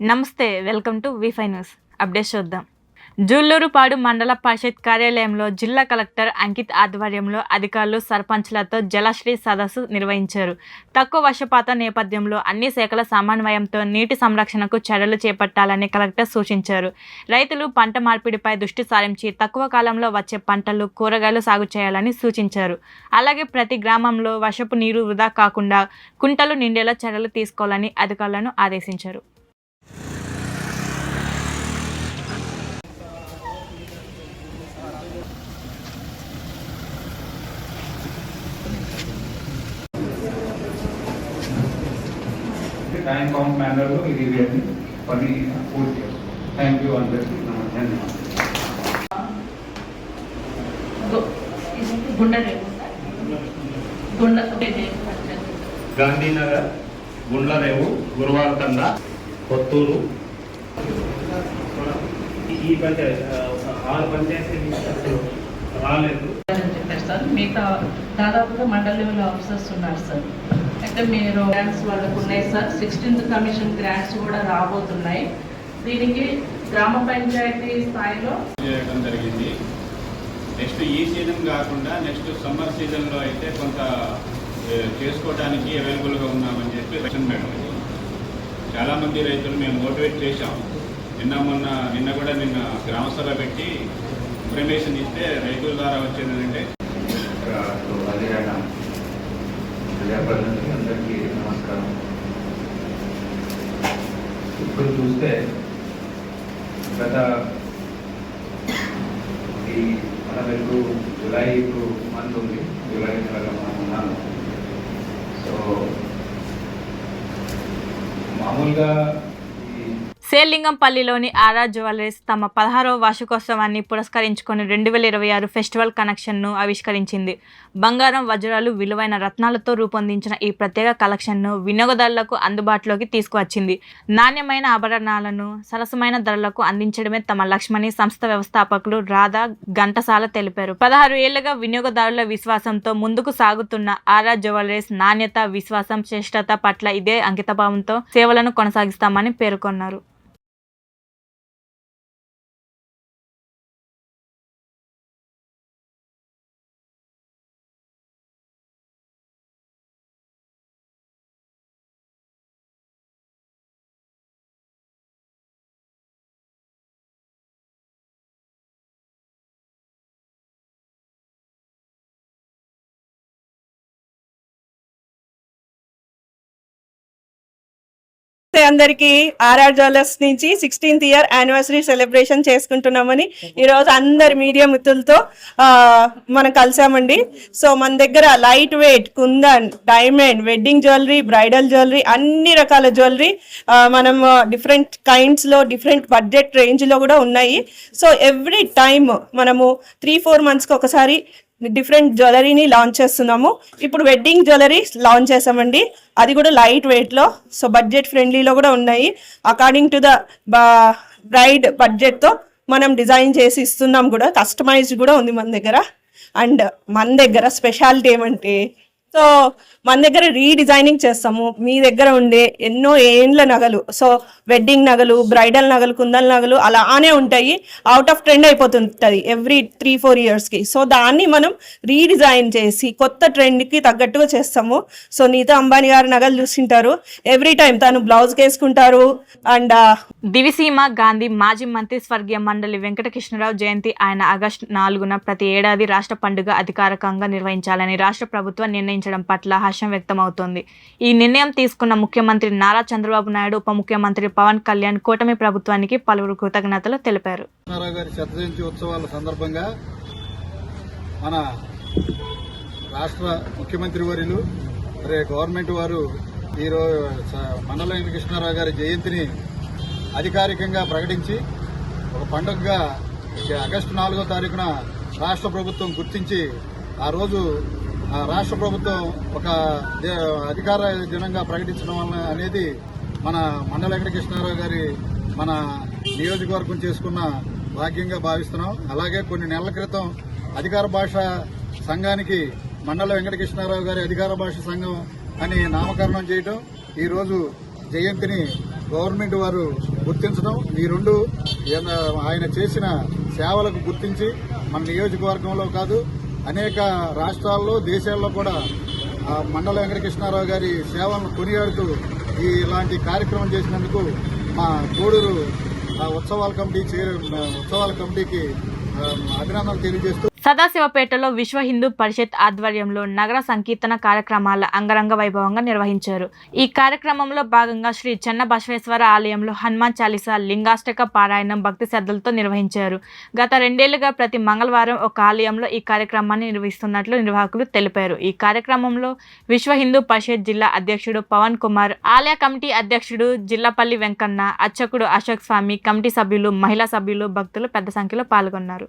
నమస్తే, welcome to వి5 news. Updates చూద్దాం. జూలూరుపాడు మండల పరిషత్ కార్యాలయంలో జిల్లా కలెక్టర్ అంకిత్ ఆధ్వర్యంలో అధికారులు, సర్పంచ్లతో జలశ్రీ సదస్సు నిర్వహించారు. తక్కువ వర్షపాత నేపథ్యంలో అన్ని శాఖల సమన్వయంతో నీటి సంరక్షణకు చర్యలు చేపట్టాలని కలెక్టర్ సూచించారు. రైతులు పంట మార్పిడిపై దృష్టి సారించి తక్కువ కాలంలో వచ్చే పంటలు, కూరగాయలు సాగు చేయాలని సూచించారు. అలాగే ప్రతి గ్రామంలో వర్షపు నీరు వృధా కాకుండా కుంటలు నిండేలా చర్యలు తీసుకోవాలని అధికారులను ఆదేశించారు. టైం కౌంట్ మేనర్లో ఇది పని పూర్తి చేస్తాం. థ్యాంక్ యూ అందరికీ. గాంధీనగర్, గుండ్లరేవు, గురువారతండ, కొత్తూరు, ఈ పంచాయతీ 6 పంచాయతీ రాలేదు చెప్పారు సార్. మిగతా దాదాపుగా మండల లెవెల్ ఆఫీసర్స్ ఉన్నారు సార్. అయితే మీరు గ్రాంట్స్ వాళ్ళకు ఉన్నాయి సార్. 16th కమిషన్ గ్రాంట్స్ కూడా రాబోతున్నాయి. దీనికి గ్రామ పంచాయతీ స్థాయిలో చేయడం జరిగింది. నెక్స్ట్ ఈ సీజన్ కాకుండా నెక్స్ట్ సమ్మర్ సీజన్లో అయితే కొంత చేసుకోవడానికి అవైలబుల్గా ఉన్నామని చెప్పి రేషన్ మేడం చాలామంది రైతులు మేము మోటివేట్ చేశాం. నిన్న కూడా గ్రామసభ పెట్టి ఇన్ఫర్మేషన్ ఇస్తే రైతుల ద్వారా వచ్చేది ఏంటంటే ప్రజాప్రతినిధులకి అందరికీ నమస్కారం. ఇప్పుడు చూస్తే గత మనం ఇప్పుడు జూలై మంత్ ఉంది. జూలై నెలలో మనం ఉన్నాము. సో మామూలుగా సేలింగంపల్లిలోని ఆర్ఆర్ జ్యువెలరీస్ తమ 16వ వార్షికోత్సవాన్ని పురస్కరించుకొని 2026 ఫెస్టివల్ కలెక్షన్ను ఆవిష్కరించింది. బంగారం, వజ్రాలు, విలువైన రత్నాలతో రూపొందించిన ఈ ప్రత్యేక కలెక్షన్ను వినియోగదారులకు అందుబాటులోకి తీసుకువచ్చింది. నాణ్యమైన ఆభరణాలను సరసమైన ధరలకు అందించడమే తమ లక్ష్యమని సంస్థ వ్యవస్థాపకులు రాధా ఘంటసాల తెలిపారు. 16 ఏళ్లుగా వినియోగదారుల విశ్వాసంతో ముందుకు సాగుతున్న ఆర్ఆర్ జ్యువెలరీస్ నాణ్యత, విశ్వాసం, శ్రేష్టత పట్ల ఇదే అంకితభావంతో సేవలను కొనసాగిస్తామని పేర్కొన్నారు. అందరికి ఆర్ఆర్ జ్యువెలర్స్ నుంచి 16th ఇయర్ యానివర్సరీ సెలబ్రేషన్ చేసుకుంటున్నామని ఈరోజు అందరి మీడియా మిత్రులతో మనం కలిసామండి. సో మన దగ్గర light weight, kundan, diamond, wedding jewellery, bridal jewellery, అన్ని రకాల జ్యువెలరీ మనం డిఫరెంట్ కైండ్స్ లో, డిఫరెంట్ బడ్జెట్ రేంజ్ లో కూడా ఉన్నాయి. సో ఎవ్రీ టైమ్ మనము 3-4 monthsకి ఒకసారి డిఫరెంట్ జ్యువెలరీని లాంచ్ చేస్తున్నాము. ఇప్పుడు వెడ్డింగ్ జ్యువెలరీ లాంచ్ చేసామండి. అది కూడా లైట్ వెయిట్లో, సో బడ్జెట్ ఫ్రెండ్లీలో కూడా ఉన్నాయి. అకార్డింగ్ టు ద బ్రైడ్ బడ్జెట్తో మనం డిజైన్ చేసి ఇస్తున్నాం. కూడా కస్టమైజ్డ్ కూడా ఉంది మన దగ్గర. అండ్ మన దగ్గర స్పెషాలిటీ ఏమంటే, సో మన దగ్గర రీడిజైనింగ్ చేస్తాము. మీ దగ్గర ఉండే ఎన్నో ఏండ్ల నగలు, సో వెడ్డింగ్ నగలు, బ్రైడల్ నగలు, కుందన్ నగలు అలానే ఉంటాయి. అవుట్ ఆఫ్ ట్రెండ్ అయిపోతుంటుంది ఎవ్రీ 3-4 yearsకి. సో దాన్ని మనం రీడిజైన్ చేసి కొత్త ట్రెండ్కి తగ్గట్టుగా చేస్తాము. సో నీతా అంబానీ గారు నగలు చూసింటారు. ఎవ్రీ టైం తను బ్లౌజ్కి వేసుకుంటారు. అండ్ దివిసీమ గాంధీ మాజీ మంత్రి స్వర్గీయ మండలి వెంకటకృష్ణరావు జయంతి ఆయన ఆగస్టు 4న ప్రతి ఏడాది రాష్ట్ర పండుగ అధికారికంగా నిర్వహించాలని రాష్ట్ర ప్రభుత్వం నిర్ణయించడం పట్ల హర్షం వ్యక్తమవుతోంది. ఈ నిర్ణయం తీసుకున్న ముఖ్యమంత్రి నారా చంద్రబాబు నాయుడు, ఉప ముఖ్యమంత్రి పవన్ కళ్యాణ్ కూటమి ప్రభుత్వానికి పలువురు కృతజ్ఞతలు తెలిపారు. శతజయంతి ఉత్సవాల సందర్భంగా మన రాష్ట్ర ముఖ్యమంత్రి వర్యులు గవర్నమెంట్ వారు ఈరోజు మండల వెంకటకృష్ణారావు గారి జయంతిని అధికారికంగా ప్రకటించి ఒక పండుగగా ఆగస్టు 4వ తారీఖున రాష్ట్ర ప్రభుత్వం గుర్తించి ఆ రోజు రాష్ట్ర ప్రభుత్వం ఒక అధికార దినంగా ప్రకటించడం వల్ల అనేది మన మండల వెంకటకృష్ణారావు గారి మన నియోజకవర్గం చేసుకున్న భాగ్యంగా భావిస్తున్నాం. అలాగే కొన్ని నెలల క్రితం అధికార భాష సంఘానికి మండల వెంకటకృష్ణారావు గారి అధికార భాష సంఘం అని నామకరణం చేయడం, ఈరోజు జయంతిని గవర్నమెంట్ వారు గుర్తించడం, ఈ రెండు ఆయన చేసిన సేవలకు గుర్తించి మన నియోజకవర్గంలో కాదు అనేక రాష్ట్రాల్లో దేశాల్లో కూడా మండల వెంకటకృష్ణారావు గారి సేవలను కొనియాడుతూ ఇలాంటి కార్యక్రమం చేసినందుకు మా కోడూరు ఉత్సవాల కమిటీకి అభినందనలు తెలియజేస్తూ సదాశివపేటలో విశ్వ హిందూ పరిషత్ ఆధ్వర్యంలో నగర సంకీర్తన కార్యక్రమాల అంగరంగ వైభవంగా నిర్వహించారు. ఈ కార్యక్రమంలో భాగంగా శ్రీ చెన్న బసవేశ్వర ఆలయంలో హనుమాన్ చాలీసా లింగాష్టక పారాయణం భక్తి శ్రద్ధలతో నిర్వహించారు. గత 2 ఏళ్లుగా ప్రతి మంగళవారం ఒక ఆలయంలో ఈ కార్యక్రమాన్ని నిర్వహిస్తున్నట్లు నిర్వాహకులు తెలిపారు. ఈ కార్యక్రమంలో విశ్వ హిందూ పరిషత్ జిల్లా అధ్యక్షుడు పవన్ కుమార్, ఆలయ కమిటీ అధ్యక్షుడు జిల్లపల్లి వెంకన్న, అర్చకుడు అశోక్ స్వామి, కమిటీ సభ్యులు, మహిళా సభ్యులు, భక్తులు పెద్ద సంఖ్యలో పాల్గొన్నారు.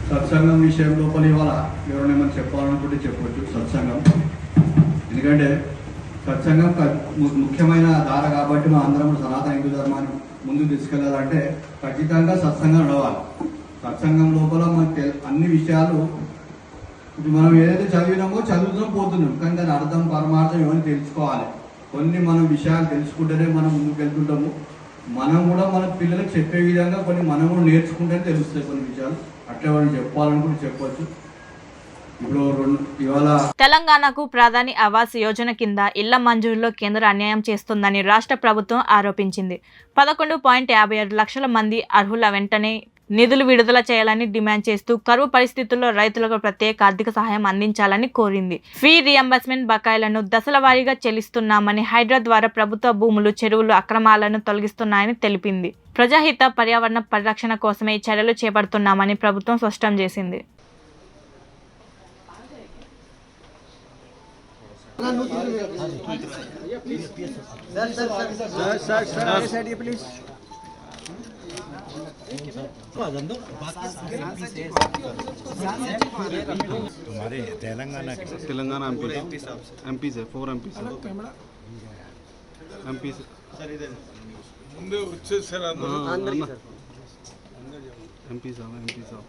సత్సంగం విషయం లోపల ఇవాళ ఎవరైనా మనం చెప్పాలనుకుంటే చెప్పవచ్చు. సత్సంగం ఎందుకంటే సత్సంగం ముఖ్యమైన ధార కాబట్టి మా అందరం సనాతన హిందూ ధర్మాన్ని ముందుకు తీసుకెళ్లాలంటే ఖచ్చితంగా సత్సంగం నడవాలి. సత్సంగం లోపల మనకి అన్ని విషయాలు ఇప్పుడు మనం ఏదైతే చదివినామో చదువుతూ పోతున్నాం, కానీ దాని అర్థం పరమార్థం ఏమని తెలుసుకోవాలి. కొన్ని మనం విషయాలు తెలుసుకుంటేనే మనం ముందుకు వెళ్తుంటాము. మనం కూడా మన పిల్లలకు చెప్పే విధంగా కొన్ని మనం కూడా నేర్చుకుంటేనే తెలుస్తాయి కొన్ని విషయాలు. అట్లా వాళ్ళు చెప్పాలనుకుంటే చెప్పొచ్చు. తెలంగాణకు ప్రధాని ఆవాస్ యోజన కింద ఇళ్ల మంజూరులో కేంద్రం అన్యాయం చేస్తుందని రాష్ట్ర ప్రభుత్వం ఆరోపించింది. 11.56 లక్షల మంది అర్హుల వెంటనే నిధులు విడుదల చేయాలని డిమాండ్ చేస్తూ కరువు పరిస్థితుల్లో రైతులకు ప్రత్యేక ఆర్థిక సహాయం అందించాలని కోరింది. ఫీ రియంబర్స్మెంట్ బకాయిలను దశల వారీగా చెల్లిస్తున్నామని, హైడ్రా ద్వారా ప్రభుత్వ భూములు, చెరువులు అక్రమాలను తొలగిస్తున్నాయని తెలిపింది. ప్రజాహిత పర్యావరణ పరిరక్షణ కోసమే ఈ చర్యలు చేపడుతున్నామని ప్రభుత్వం స్పష్టం చేసింది. हमारे तेलंगाना एमपी से 4 एमपी से एमपी से एमपी साहब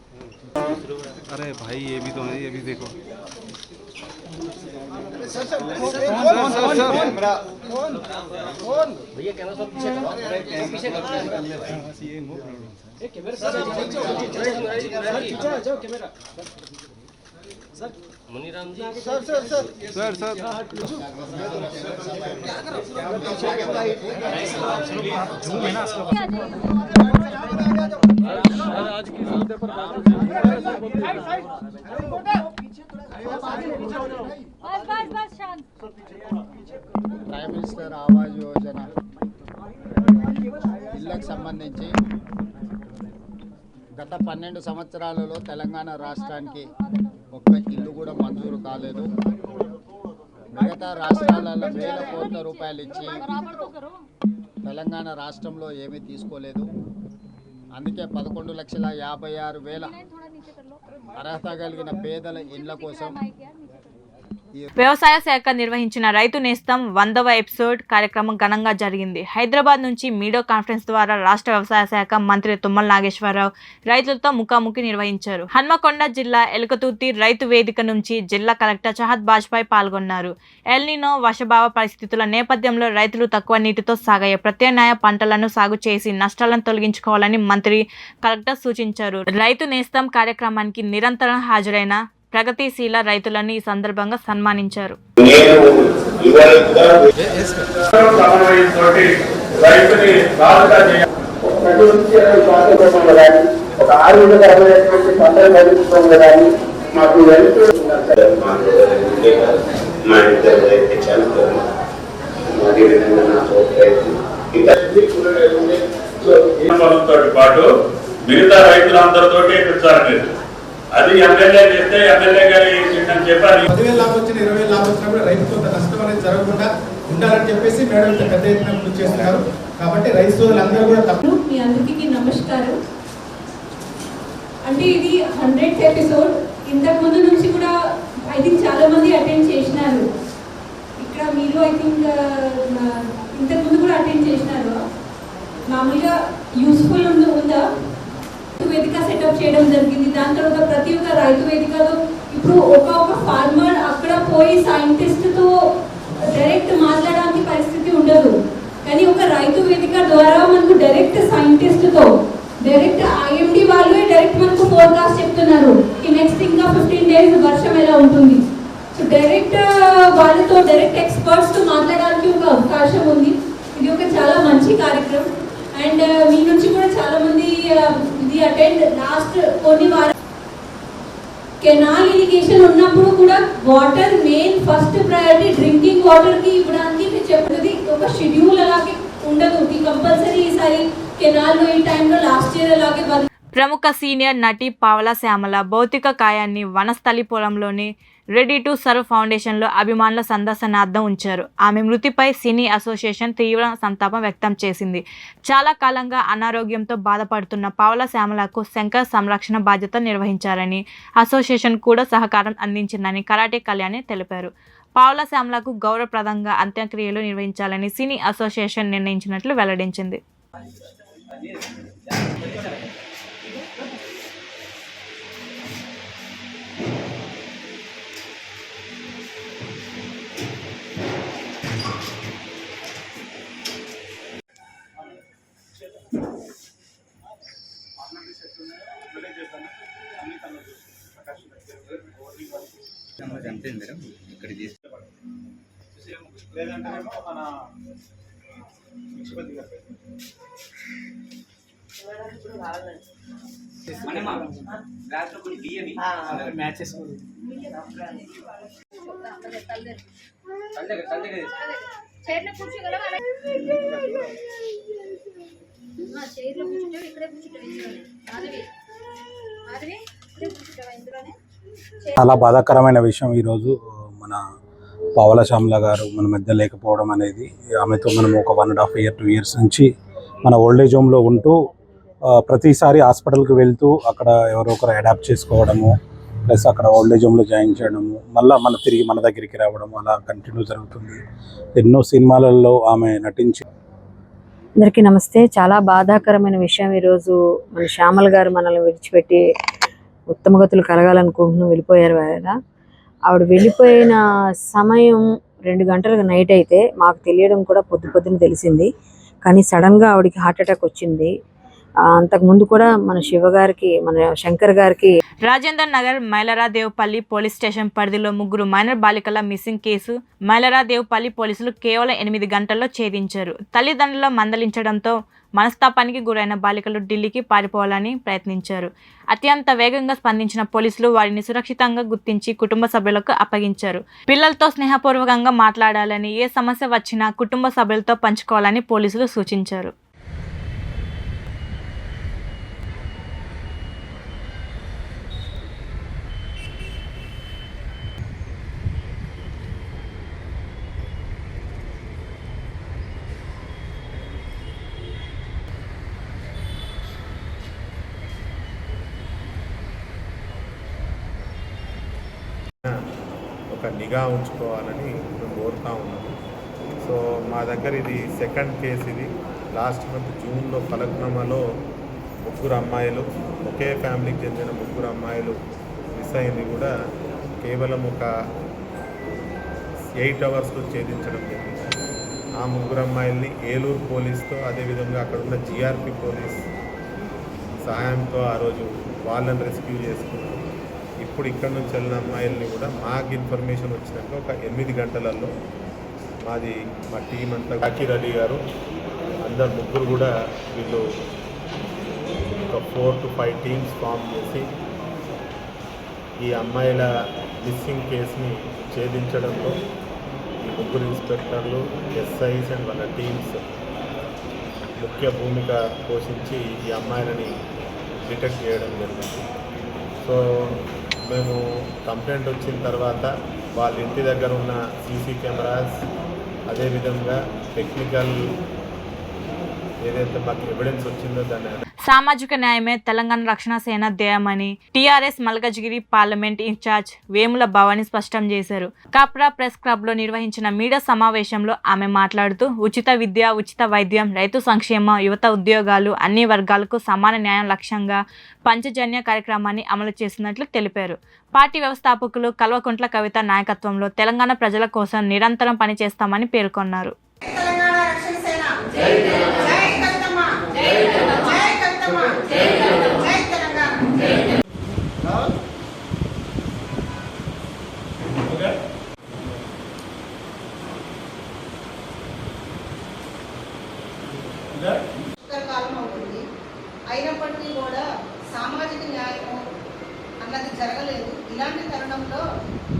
अरे भाई ये भी तो है, ये भी देखो भैया कैमरा सब पीछे मुनीराम जी सर आज की ప్రైమ్ మినిస్టర్ ఆవాస్ యోజన ఇళ్లకు సంబంధించి గత 12 సంవత్సరాలలో తెలంగాణ రాష్ట్రానికి ఒక్క ఇల్లు కూడా మంజూరు కాలేదు. మిగతా రాష్ట్రాలలో వేల కోట్ల రూపాయలు ఇచ్చి తెలంగాణ రాష్ట్రంలో ఏమీ తీసుకోలేదు. అందుకే 11,56,000 అర్హత కలిగిన పేదల ఇళ్ల కోసం వ్యవసాయ శాఖ నిర్వహించిన రైతు నేస్తం 100వ ఎపిసోడ్ కార్యక్రమం ఘనంగా జరిగింది. హైదరాబాద్ నుంచి వీడియో కాన్ఫరెన్స్ ద్వారా రాష్ట్ర వ్యవసాయ శాఖ మంత్రి తుమ్మల నాగేశ్వరరావు రైతులతో ముఖాముఖి నిర్వహించారు. హన్మకొండ జిల్లా ఎలుకతుర్తి రైతు వేదిక నుంచి జిల్లా కలెక్టర్ చహద్ బాజ్పాయ్ పాల్గొన్నారు. ఎల్నినో వర్షభావ పరిస్థితుల నేపథ్యంలో రైతులు తక్కువ నీటితో సాగయ్యే ప్రత్యామ్నాయ పంటలను సాగు చేసి నష్టాలను తొలగించుకోవాలని మంత్రి కలెక్టర్ సూచించారు. రైతు నేస్తం కార్యక్రమానికి నిరంతరం హాజరైన ప్రగతిశీల రైతులను ఈ సందర్భంగా సన్మానించారు. రైతుని ఒక ఆరోగ్యకరమైనటువంటి పంటలు పండించడం కానీ మాకు పొలంతో పాటు మిగతా రైతులందరితో ఇప్పించాలనేది అది ఎమ్మెల్యే చేస్తే ఎమ్మెల్యే గారు అని చెప్పారు. 10,000 లాభం వచ్చిన 20,000 లాభం వచ్చినా కూడా రైతుతో నష్టం అనేది జరగకుండా ఉండాలని చెప్పేసి మేడం ఇంత పెద్ద ఎత్తున కృషి చేస్తున్నారు. కాబట్టి రైతు సోదరులందరూ కూడా మీ అందరికీ నమస్కారం. అంటే ఇది 100th ఎపిసోడ్. ఇంతకు ముందు నుంచి కూడా ఐ థింక్ చాలా మంది అటెండ్ చేసినారు. ఇక్కడ మీరు ఐ థింక్ ఇంతకు ముందు కూడా అటెండ్ చేసినారు. మామూలుగా యూస్ఫుల్ ఉందా? వేదిక సెటప్ చేయడం జరిగింది. దాని తర్వాత ప్రతి ఒక్క రైతు వేదికలో ఇప్పుడు ఒక ఫార్మర్ అక్కడ పోయి సైంటిస్ట్తో డైరెక్ట్ మాట్లాడడానికి పరిస్థితి ఉండదు. కానీ ఒక రైతు వేదిక ద్వారా మనకు డైరెక్ట్ సైంటిస్ట్తో డైరెక్ట్ ఐఎండి వాళ్ళే డైరెక్ట్ మనకు ఫోర్కాస్ట్ చెప్తున్నారు ఈ నెక్స్ట్ ఇంకా 15 days వర్షం ఎలా ఉంటుంది. సో డైరెక్ట్ వాళ్ళతో డైరెక్ట్ ఎక్స్పర్ట్స్తో మాట్లాడడానికి ఒక అవకాశం ఉంది. ఇది ఒక చాలా మంచి కార్యక్రమం. అండ్ మీ నుంచి కూడా చాలా మంది ఇది అటెండ్ లాస్ట్ కొన్ని వారాలు కెనాల్ ఇరిగేషన్ ఉన్నప్పుడు కూడా water main first priority drinking వాటర్కి ఇవ్వడానికి మీరు చెప్పేది ఒక షెడ్యూల్ అలాగే ఉండదు. కంపల్సరీ ఈసారి కెనాల్లో ఈ టైంలో లాస్ట్ ఇయర్ అలాగే. ప్రముఖ సీనియర్ నటి పావలా శ్యామల భౌతిక కాయాన్ని వనస్థలి పొలంలోని రెడీ టు సర్వ్ ఫౌండేషన్లో అభిమానుల సందర్శనార్థం ఉంచారు. ఆమె మృతిపై సినీ అసోసియేషన్ తీవ్ర సంతాపం వ్యక్తం చేసింది. చాలా కాలంగా అనారోగ్యంతో బాధపడుతున్న పావలా శ్యామలకు శంకర్ సంరక్షణ బాధ్యత నిర్వహించారని, అసోసియేషన్ కూడా సహకారం అందించిందని కరాటే కళ్యాణి తెలిపారు. పావలా శ్యామలకు గౌరవప్రదంగా అంత్యక్రియలు నిర్వహించాలని సినీ అసోసియేషన్ నిర్ణయించినట్లు వెల్లడించింది. చాలా బాధాకరమైన విషయం ఈరోజు మన పావలా శ్యామల గారు మన మధ్య లేకపోవడం అనేది. ఆమెతో మనం ఒక 1.5 years 2 years నుంచి మన ఓల్డేజ్ హోమ్లో ఉంటూ ప్రతిసారి హాస్పిటల్కి వెళ్తూ అక్కడ ఎవరో ఒకరు అడాప్ట్ చేసుకోవడము, ప్లస్ అక్కడ ఓల్డేజ్ హోమ్లో జాయిన్ చేయడము, మళ్ళీ తిరిగి మన దగ్గరికి రావడము అలా కంటిన్యూ జరుగుతుంది. ఎన్నో సినిమాలలో ఆమె నటించి. అందరికీ నమస్తే. చాలా బాధాకరమైన విషయం. ఈరోజు మన శ్యామల గారు మనల్ని విడిచిపెట్టి ఉత్తమగతులు కలగాలనుకుంటున్నాం వెళ్ళిపోయారు. ఆవిడ వెళ్ళిపోయిన సమయం 2 గంటలకు నైట్ అయితే మాకు తెలియడం కూడా పొద్దున తెలిసింది. కానీ సడన్గా ఆవిడకి హార్ట్ అటాక్ వచ్చింది. అంతకుముందు కూడా మన శివ గారికి మన శంకర్ గారికి. రాజేందర్ నగర్ మైలరాదేవ్పల్లి పోలీస్ స్టేషన్ పరిధిలో 3 మైనర్ బాలికల మిస్సింగ్ కేసు మైలరాదేవ్పల్లి పోలీసులు కేవలం 8 గంటల్లో ఛేదించారు. తల్లిదండ్రుల మందలించడంతో మనస్తాపానికి గురైన బాలికలు ఢిల్లీకి పారిపోవాలని ప్రయత్నించారు. అత్యంత వేగంగా స్పందించిన పోలీసులు వారిని సురక్షితంగా గుర్తించి కుటుంబ సభ్యులకు అప్పగించారు. పిల్లలతో స్నేహపూర్వకంగా మాట్లాడాలని, ఏ సమస్య వచ్చినా కుటుంబ సభ్యులతో పంచుకోవాలని పోలీసులు సూచించారు. ఒక నిఘా ఉంచుకోవాలని మేము కోరుతూ ఉన్నాము. సో మా దగ్గర ఇది 2nd కేసు. ఇది లాస్ట్ మంత్ జూన్లో ఫలక్నామాలో 3 అమ్మాయిలు, ఒకే ఫ్యామిలీకి చెందిన 3 అమ్మాయిలు మిస్ అయింది కూడా కేవలం ఒక 8 hours ఛేదించడం జరిగింది. ఆ 3 అమ్మాయిల్ని ఏలూరు పోలీస్తో, అదేవిధంగా అక్కడ ఉన్న GRP పోలీస్ సహాయంతో ఆ రోజు వాళ్ళని రెస్క్యూ చేసుకున్నాం. ఇప్పుడు ఇక్కడ నుంచి వెళ్ళిన అమ్మాయిల్ని కూడా మాకు ఇన్ఫర్మేషన్ వచ్చినాక ఒక 8 గంటలలో మా టీం అంతా, షకీర్ అలీ గారు అందరు 3 కూడా వీళ్ళు ఒక 4 to 5 టీమ్స్ ఫామ్ చేసి ఈ అమ్మాయిల మిస్సింగ్ కేసుని ఛేదించడంలో ఈ ముగ్గురు ఇన్స్పెక్టర్లు, ఎస్ఐస్ అండ్ వాళ్ళ టీమ్స్ ముఖ్య భూమిక పోషించి ఈ అమ్మాయిలని డిటెక్ట్ చేయడం జరిగింది. సో మేము కంప్లైంట్ వచ్చిన తర్వాత వాళ్ళ ఇంటి దగ్గర ఉన్న సీసీ కెమెరాస్, అదేవిధంగా టెక్నికల్ ఏదైతే మాకు ఎవిడెన్స్ వచ్చిందో దాన్ని సామాజిక న్యాయమే తెలంగాణ రక్షణ సేన ధ్యేయమని TRS Malkajgiri parliament in-charge Vemula Bhavani స్పష్టం చేశారు. కాప్రా ప్రెస్ క్లబ్ లో నిర్వహించిన మీడియా సమావేశంలో ఆమె మాట్లాడుతూ ఉచిత విద్య, ఉచిత వైద్యం, రైతు సంక్షేమం, యువత ఉద్యోగాలు అన్ని వర్గాలకు సమాన న్యాయం లక్ష్యంగా పంచజన్య కార్యక్రమాన్ని అమలు చేస్తున్నట్లు తెలిపారు. పార్టీ వ్యవస్థాపకులు కల్వకుంట్ల కవిత నాయకత్వంలో తెలంగాణ ప్రజల కోసం నిరంతరం పనిచేస్తామని పేర్కొన్నారు. కాలం అవుతుంది, అయినప్పటికీ కూడా సామాజిక న్యాయం అన్నది జరగలేదు. ఇలాంటి తరుణంలో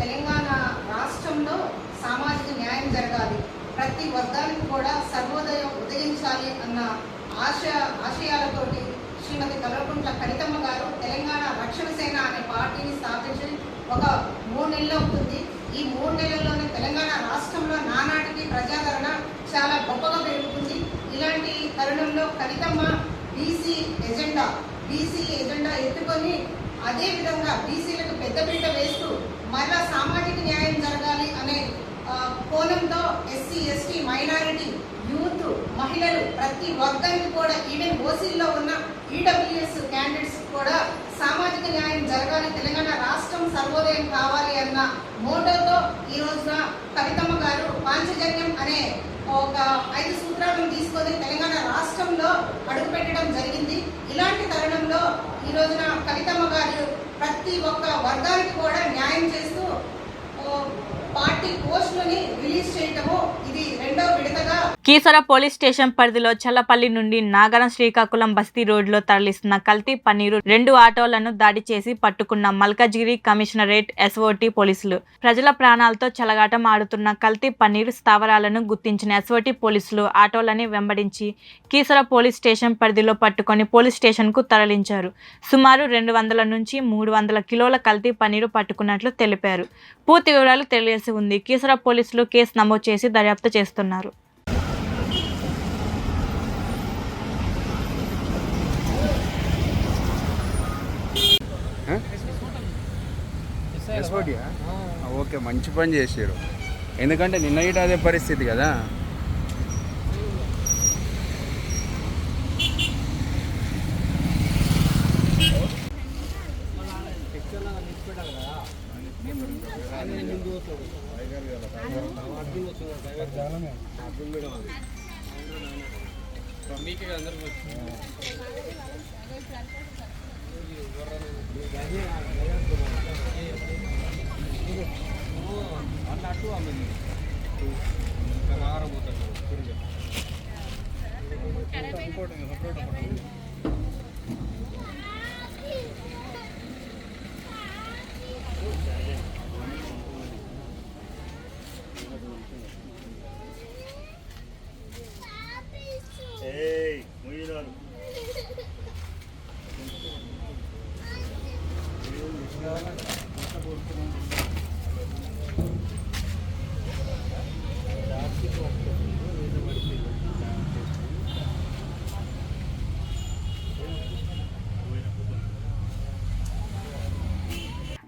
తెలంగాణ రాష్ట్రంలో సామాజిక న్యాయం జరగాలి, ప్రతి వర్గానికి కూడా సర్వోదయం ఉదయించాలి అన్న ఆశయాలతోటి శ్రీమతి కల్వకుంట్ల కవితమ్మ గారు తెలంగాణ రక్షణ సేన అనే పార్టీని స్థాపించి ఒక 3 నెలలు అవుతుంది. ఈ 3 నెలల్లోనే తెలంగాణ రాష్ట్రంలో నానాటికి ప్రజాదరణ చాలా గొప్పగా పెరుగుతుంది. ఇలాంటి తరుణంలో కవితమ్మ బీసీ ఎజెండా ఎత్తుకొని అదేవిధంగా బీసీలకు పెద్దపీట వేస్తూ మరలా సామాజిక న్యాయం జరగాలి అనే కోణంతో ఎస్సీ, ఎస్టీ, మైనారిటీ, యూత్, మహిళలు ప్రతి వర్గానికి కూడా ఈవెన్ ఓసీల్లో ఉన్న ఈడబ్ల్యూఎస్ క్యాండిడేట్స్ కూడా సామాజిక న్యాయం జరగాలి, తెలంగాణ రాష్ట్రం సర్వోదయం కావాలి అన్న మోటోతో ఈ రోజున కవితమ్మ గారు పాంచజన్యం అనే ఒక 5 సూత్రాలను తీసుకొని తెలంగాణ రాష్ట్రంలో అడుగుపెట్టడం జరిగింది. ఇలాంటి తరుణంలో ఈ రోజున కవితమ్మ గారు ప్రతి ఒక్క వర్గానికి కూడా న్యాయం చేస్తూ పార్టీ పోస్టులని రిలీజ్ చేయటము ఇది 2వ విడతగా. కీసర పోలీస్ స్టేషన్ పరిధిలో చల్లపల్లి నుండి నాగరం శ్రీకాకుళం బస్తీ రోడ్లో తరలిస్తున్న కల్తీ పన్నీరు 2 ఆటోలను దాడి చేసి పట్టుకున్న మల్కజ్గిరి కమిషనరేట్ ఎస్ఓటీ పోలీసులు. ప్రజల ప్రాణాలతో చెలగాటం ఆడుతున్న కల్తీ పన్నీరు స్థావరాలను గుర్తించిన ఎస్ఓటీ పోలీసులు ఆటోలని వెంబడించి కీసర పోలీస్ స్టేషన్ పరిధిలో పట్టుకొని పోలీస్ స్టేషన్కు తరలించారు. సుమారు 200 నుంచి 300 కిలోల కల్తీ పన్నీరు పట్టుకున్నట్లు తెలిపారు. పూర్తి వివరాలు తెలియాల్సి ఉంది. కీసర పోలీసులు కేసు నమోదు చేసి దర్యాప్తు చేస్తున్నారు. ఓకే, మంచి పని చేసారు. ఎందుకంటే నిన్న ఇటు అదే పరిస్థితి కదా.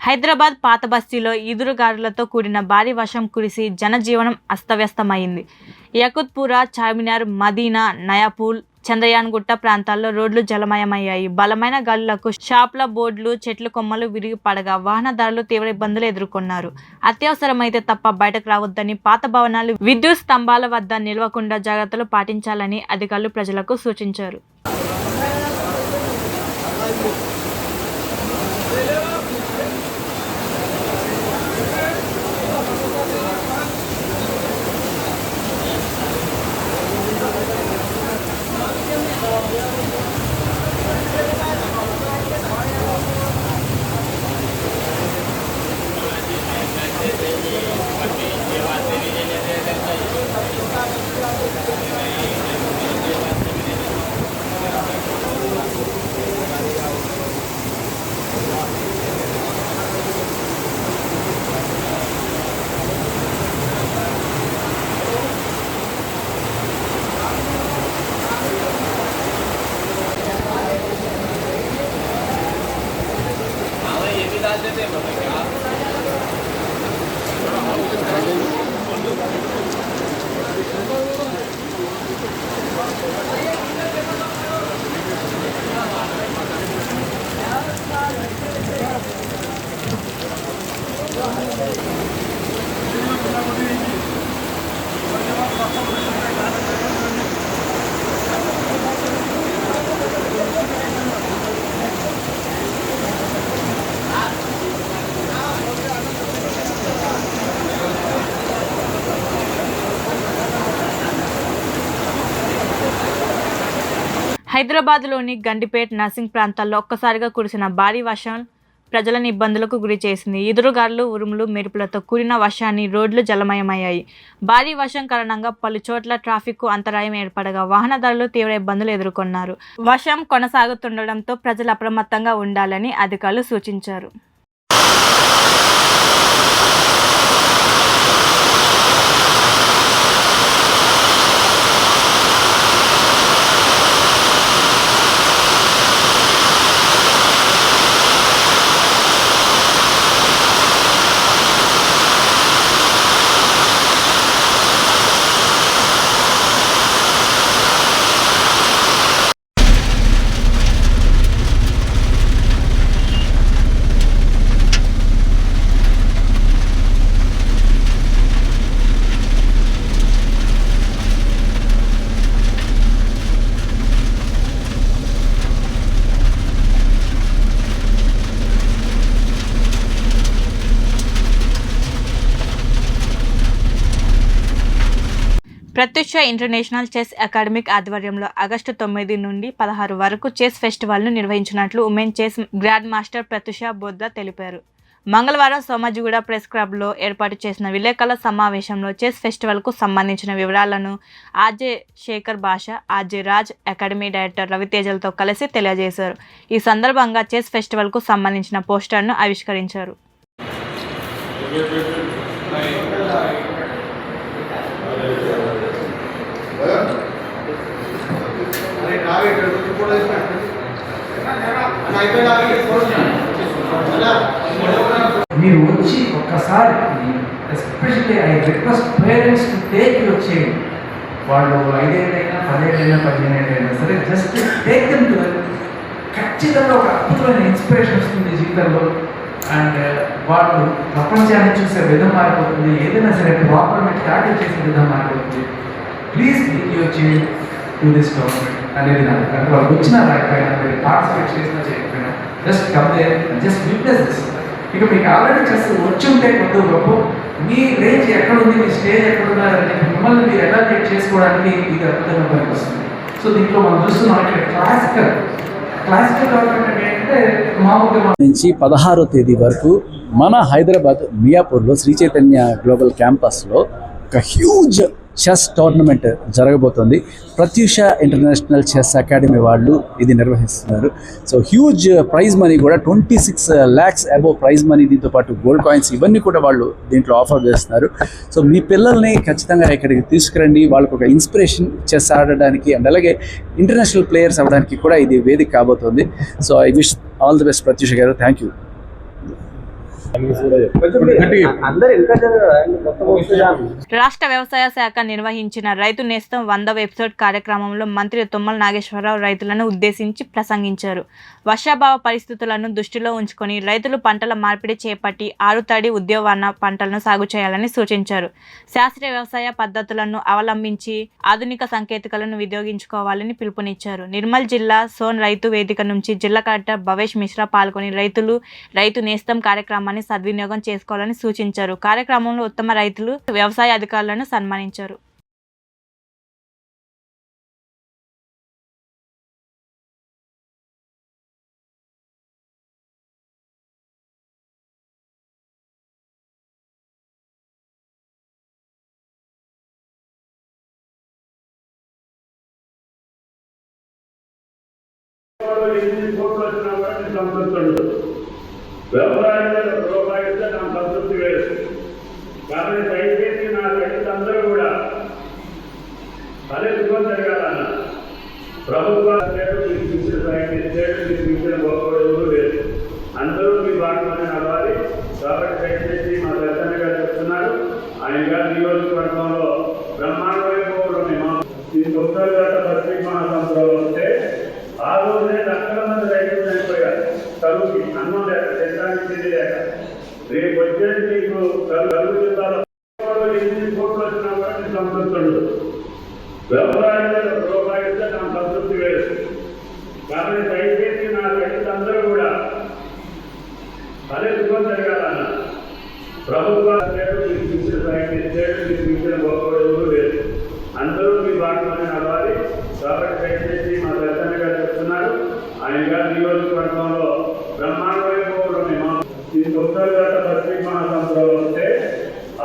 హైదరాబాద్ పాత బస్తీలో ఈదురుగాలులతో కూడిన భారీ వర్షం కురిసి జనజీవనం అస్తవ్యస్తమైంది. యకుత్పురా, చార్మినార్, మదీనా, నయాపూల్, చంద్రయాన్గుట్ట ప్రాంతాల్లో రోడ్లు జలమయమయ్యాయి. బలమైన గాలులకు షాప్ల బోర్డులు, చెట్ల కొమ్మలు విరిగి పడగా వాహనదారులు తీవ్ర ఇబ్బందులు ఎదుర్కొన్నారు. అత్యవసరమైతే తప్ప బయటకు రావద్దని, పాత భవనాలు, విద్యుత్ స్తంభాల వద్ద నిలవకుండా జాగ్రత్తలు పాటించాలని అధికారులు ప్రజలకు సూచించారు. హైదరాబాద్లోని గండిపేట్ నర్సింగ్ ప్రాంతాల్లో ఒక్కసారిగా కురిసిన భారీ వర్షం ప్రజలను ఇబ్బందులకు గురి చేసింది. ఈదురుగాలులు, ఉరుములు, మెరుపులతో కూడిన వర్షాన్ని రోడ్లు జలమయమయ్యాయి. భారీ వర్షం కారణంగా పలు చోట్ల ట్రాఫిక్కు అంతరాయం ఏర్పడగా వాహనదారులు తీవ్ర ఇబ్బందులు ఎదుర్కొన్నారు. వర్షం కొనసాగుతుండటంతో ప్రజలు అప్రమత్తంగా ఉండాలని అధికారులు సూచించారు. ప్రత్యుష ఇంటర్నేషనల్ చెస్ అకాడమిక్ ఆధ్వర్యంలో ఆగస్టు 9 నుండి 16 వరకు చెస్ ఫెస్టివల్ను నిర్వహించినట్లు women chess grand master Pratyusha Bodra తెలిపారు. మంగళవారం సోమాజిగూడ ప్రెస్ క్లబ్లో ఏర్పాటు చేసిన విలేకరుల సమావేశంలో చెస్ ఫెస్టివల్కు సంబంధించిన వివరాలను ఆర్జే శేఖర్ భాష, ఆర్జే రాజ్, అకాడమీ డైరెక్టర్ రవితేజలతో కలిసి తెలియజేశారు. ఈ సందర్భంగా చెస్ ఫెస్టివల్కు సంబంధించిన పోస్టర్ను ఆవిష్కరించారు. మీరు వచ్చి ఒక్కసారి especially I request parents to take your child. వాళ్ళు 5 ఏళ్ళైనా 10 ఏళ్ళైనా 15 ఏళ్ళైనా సరే జస్ట్ టేక్ దెమ్ టు. ఖచ్చితంగా ఒక అద్భుతమైన ఇన్స్పిరేషన్ వస్తుంది జీవితంలో. అండ్ వాళ్ళు ప్రపంచాన్ని చూసే విధం మారిపోతుంది. ఏదైనా సరే ప్రాబ్లమ్ని ట్యాకిల్ చేసే విధం మారిపోతుంది. Please bring your child to this tournament అనేది నాకు. అంటే వాళ్ళు వచ్చినా రాకపోయినా, మీరు పార్టిసిపేట్ చేసినా చేయకపోయినా just come there and just witness this. ఇక మీకు ఆల్రెడీ చేస్తూ వచ్చి ఉంటే కొద్ది గొప్ప మీ రేంజ్ ఎక్కడుంది, మీ స్టేజ్ ఎక్కడున్నారని చెప్పి మిమ్మల్ని మీరు ఎలాంటి చేసుకోవడానికి ఇది అద్భుతంగా పనికొస్తుంది. సో దీంట్లో మనం చూస్తున్నాం ఇక్కడ క్లాసికల్ డెవలప్మెంట్ ఏంటంటే మామూలుగా నుంచి 16వ తేదీ వరకు మన హైదరాబాద్ మియాపూర్లో శ్రీ చైతన్య గ్లోబల్ క్యాంపస్లో ఒక హ్యూజ్ చెస్ టోర్నమెంట్ జరగబోతోంది. ప్రత్యుష ఇంటర్నేషనల్ చెస్ అకాడమీ వాళ్ళు ఇది నిర్వహిస్తున్నారు. సో హ్యూజ్ ప్రైజ్ మనీ కూడా 26 lakhs అబోవ్ ప్రైజ్ మనీ, దీంతో పాటు గోల్డ్ కాయిన్స్ ఇవన్నీ కూడా వాళ్ళు దీంట్లో ఆఫర్ చేస్తున్నారు. సో మీ పిల్లల్ని ఖచ్చితంగా ఇక్కడికి తీసుకురండి. వాళ్ళకు ఒక ఇన్స్పిరేషన్ చెస్ ఆడడానికి అండ్ అలాగే ఇంటర్నేషనల్ ప్లేయర్స్ అవ్వడానికి కూడా ఇది వేదిక కాబోతోంది. So I wish all the best Pratyusha garu. Thank you. రాష్ట్ర వ్యవసాయ శాఖ నిర్వహించిన రైతు నేస్తం 100వ ఎపిసోడ్ కార్యక్రమంలో మంత్రి తుమ్మల నాగేశ్వరరావు రైతులను ఉద్దేశించి ప్రసంగించారు. వర్షాభావ పరిస్థితులను దృష్టిలో ఉంచుకొని రైతులు పంటల మార్పిడి చేపట్టి ఆరుతడి ఉద్యానవన పంటలను సాగు చేయాలని సూచించారు. శాస్త్రీయ వ్యవసాయ పద్ధతులను అవలంబించి ఆధునిక సాంకేతికలను వినియోగించుకోవాలని పిలుపునిచ్చారు. నిర్మల్ జిల్లా సోన్ రైతు వేదిక నుంచి జిల్లా కలెక్టర్ భవేష్ మిశ్రా పాల్గొని రైతు నేస్తం కార్యక్రమాన్ని సద్వినియోగం చేసుకోవాలని సూచించారు. కార్యక్రమంలో ఉత్తమ రైతులు, వ్యవసాయ అధికారులను సన్మానించారు. వ్యవసాయంలో రూపాయిస్తే నా సంతృప్తి వేరు. కాబట్టి దయచేసి నా రైతులందరూ కూడా ఫలితం జరగాలన్న ప్రభుత్వాలు మీరు ఇచ్చిన సాయం ఇచ్చారు, మీరు ఇచ్చిన గొప్ప లేదు. అందరూ బాటలోనే నడవాలి. కాబట్టి దయచేసి మా దర్శన గారు చెప్తున్నారు. ఆయన గారి నియోజకవర్గంలో బ్రహ్మాండమైన ఈ తొమ్మిది పత్రిక మహాసంలో వస్తే ఆ రోజునే లక్షల మంది రైతులు చనిపోయారు. కరువుకి అన్నం లేక, చంద్రానికి తిండి లేక. రేపు వచ్చేది మీకు కరువు జిల్లాలో 8 కోట్లు వచ్చినా కూడా మీకు సంతృప్తి ఉండదు. వ్యవసాయంలో రూపాయి ఇస్తే నాకు సంతృప్తి వేరు. కాబట్టి దయచేసి నా రైతులందరూ కూడా ఫలితం జరగాలన్న ప్రభుత్వాలు లేదు, మీకు ఇచ్చిన సైన్స్ లేదు, మీకు ఇచ్చిన గొప్ప లేదు. అందరూ మీ బాటలోనే నడవాలి. కాబట్టి దయచేసి మా దర్శన గారు చెప్తున్నారు. ఆయన గారి నియోజకవర్గంలో బ్రహ్మాండమైన ఈ తొమ్మిది పత్రిక మహాసంలో వస్తే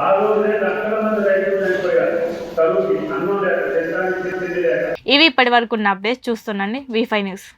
ఆ రోజునే లక్షల మంది రైతులు చనిపోయారు. కరువుకి అన్నం లేక, చంద్రానికి తిండి లేక. ఇవి ఇప్పటి వరకు ఉన్న అప్డేట్స్ చూస్తున్నాండి V5 న్యూస్.